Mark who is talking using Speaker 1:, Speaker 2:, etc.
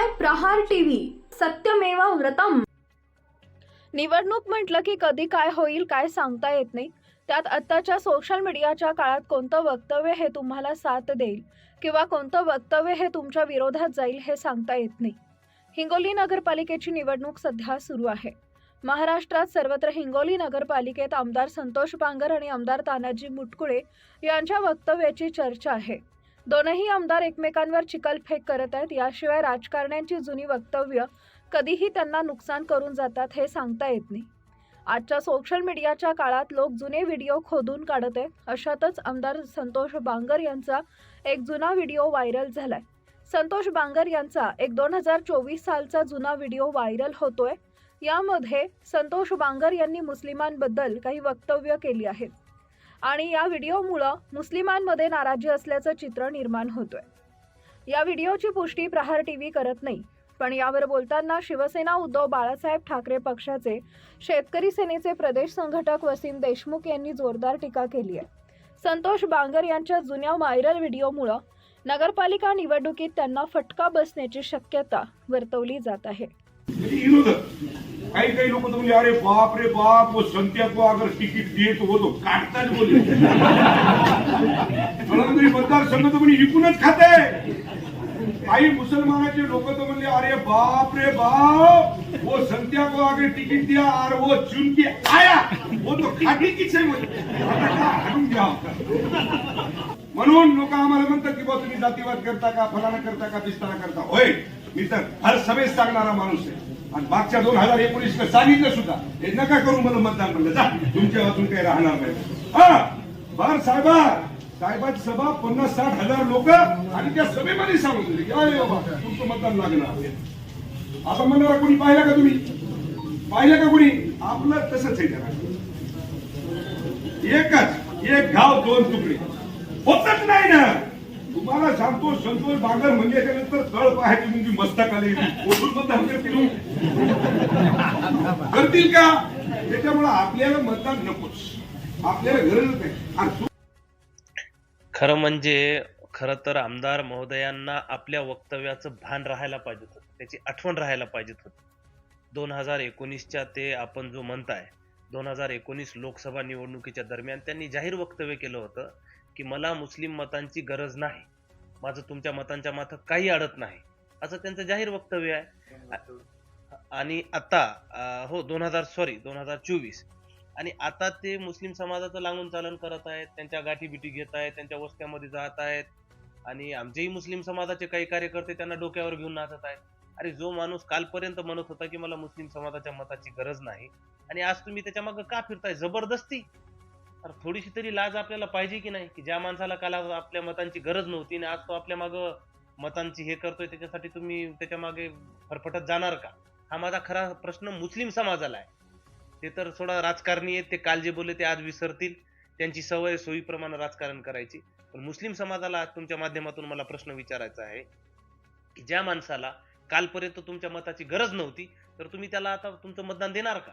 Speaker 1: पाहताय प्रहार टीव्ही, सत्यमेव व्रतम।
Speaker 2: निवडणूक म्हटलं की कधी काय होईल काय सांगता येत नाही। त्यात आत्ताच्या सोशल मीडियाच्या काळात कोणतं वक्तव्य हे तुम्हाला साथ देईल किंवा कोणतं वक्तव्य हे तुमच्या विरोधात जाईल हे सांगता येत नाही। हिंगोली नगरपालिकेची निवडणूक सध्या सुरू आहे। महाराष्ट्रात सर्वत्र हिंगोली नगरपालिकेत आमदार संतोष बांगर आणि आमदार तानाजी मुटकुळे यांच्या वक्तव्याची चर्चा आहे। दोनही आमदार एकमेकांवर चिखलफेक करत आहेत। याशिवाय राजकारण्यांची जुनी वक्तव्य कधीही त्यांना नुकसान करून जातात हे सांगता येत नाही। आजच्या सोशल मीडियाच्या काळात लोक जुने व्हिडिओ खोदून काढत आहेत। अशातच आमदार संतोष बांगर यांचा एक जुना व्हिडिओ व्हायरल झालाय। संतोष बांगर यांचा एक 2024 सालचा जुना व्हिडिओ व्हायरल होतोय। यामध्ये संतोष बांगर यांनी मुस्लिमांबद्दल काही वक्तव्य केली आहेत आणि या व्हिडिओमुळे मुस्लिमांमध्ये नाराजी असल्याचं चित्र निर्माण होतोय। या व्हिडिओची पुष्टी प्रहार टीव्ही करत नाही, पण यावर बोलताना शिवसेना उद्धव बाळासाहेब ठाकरे पक्षाचे शेतकरी सेनेचे प्रदेश संघटक वसीम देशमुख यांनी जोरदार टीका केली आहे। संतोष बांगर यांच्या जुन्या व्हायरल व्हिडिओमुळे नगरपालिका निवडणुकीत त्यांना फटका बसण्याची शक्यता वर्तवली जात आहे।
Speaker 3: काही लोक तो म्हणजे अरे बाप रे बाप, वो संत्या को अगर तिकीट दिए तो वो तो काटता बोले मतदार संघ तो म्हणजे विकूनच खाते। काही मुसलमानाचे लोक तो म्हणजे अरे बाप रे बाप, वो संत्या को अगर टिकट दिया और वो चुन के आया वो तो खाटी किसे हाडून घ्या। म्हणून लोक आम्हाला म्हणतात की तुम्ही जातीवाद करता का, फलाना करता का, बिस्तारा करता। होय, मी तर हर सभेत सांगणारा माणूस आहे आणि मागच्या 2019 ला सांगितलं सुद्धा, हे नका करू मला मतदान म्हणलं, जा तुमच्या वाचून काही राहणार नाही। बार साहेबांची सभा 50-60 हजार लोक आणि त्या सभेमध्ये सांगून दिले की अरे बाबा तुमचं मतदान लागणार। असं म्हणणारा कोणी पाहिलं का? तुम्ही पाहिलं का कोणी? आपलं तसंच आहे त्याला, एक गाव दोन तुकडे होतच नाही ना। तुम्हाला सांगतो संतोष बांगर म्हणजे त्यानंतर तळ पाहायची तुमची मस्तक आली मतदान करतील का? त्याच्यामुळे आपल्याला मतदान नकोच, आपल्याला गरज नाही।
Speaker 4: खरं तर आमदार महोदयांना आपल्या वक्तव्याचं भान राहायला पाहिजे होतं, त्याची आठवण राहायला पाहिजे होती। 2019च्या ते आपण जो म्हणताय 2019 लोकसभा निवडणुकीच्या दरम्यान त्यांनी जाहीर वक्तव्य केलं होतं की मला मुस्लिम मतांची गरज नाही, माझं तुमच्या मतांच्या माथं काही अडत नाही, असं त्यांचं जाहीर वक्तव्य आहे। आणि आता 2024 आणि आता ते मुस्लिम समाजाचं लागून चालन करत आहेत, त्यांच्या गाठी बिठी घेत आहेत, त्यांच्या वस्त्यामध्ये जात आहेत आणि आमचेही मुस्लिम समाजाचे काही कार्यकर्ते त्यांना डोक्यावर घेऊन नाचत आहेत। अरे, जो माणूस कालपर्यंत म्हणत होता की मला मुस्लिम समाजाच्या मताची गरज नाही आणि आज तुम्ही त्याच्या मागे का फिरताय जबरदस्ती? तर थोडीशी तरी लाज आपल्याला पाहिजे की नाही, की ज्या माणसाला काल आपल्या मतांची गरज नव्हती आणि आज तो आपल्या मागं मतांची हे करतोय, त्याच्यासाठी तुम्ही त्याच्या मागे फरफटत जाणार का? हा माझा खरा प्रश्न मुस्लिम समाजाला आहे। ते तर सोडा राजकारणी आहेत, ते काल जे बोलले ते आज विसरतील, त्यांची सवय सोयीप्रमाणे राजकारण करायची। पण मुस्लिम समाजाला आज तुमच्या माध्यमातून मला प्रश्न विचारायचा आहे की ज्या माणसाला कालपर्यंत तुमच्या मताची गरज नव्हती तर तुम्ही त्याला आता तुमचं मतदान देणार का?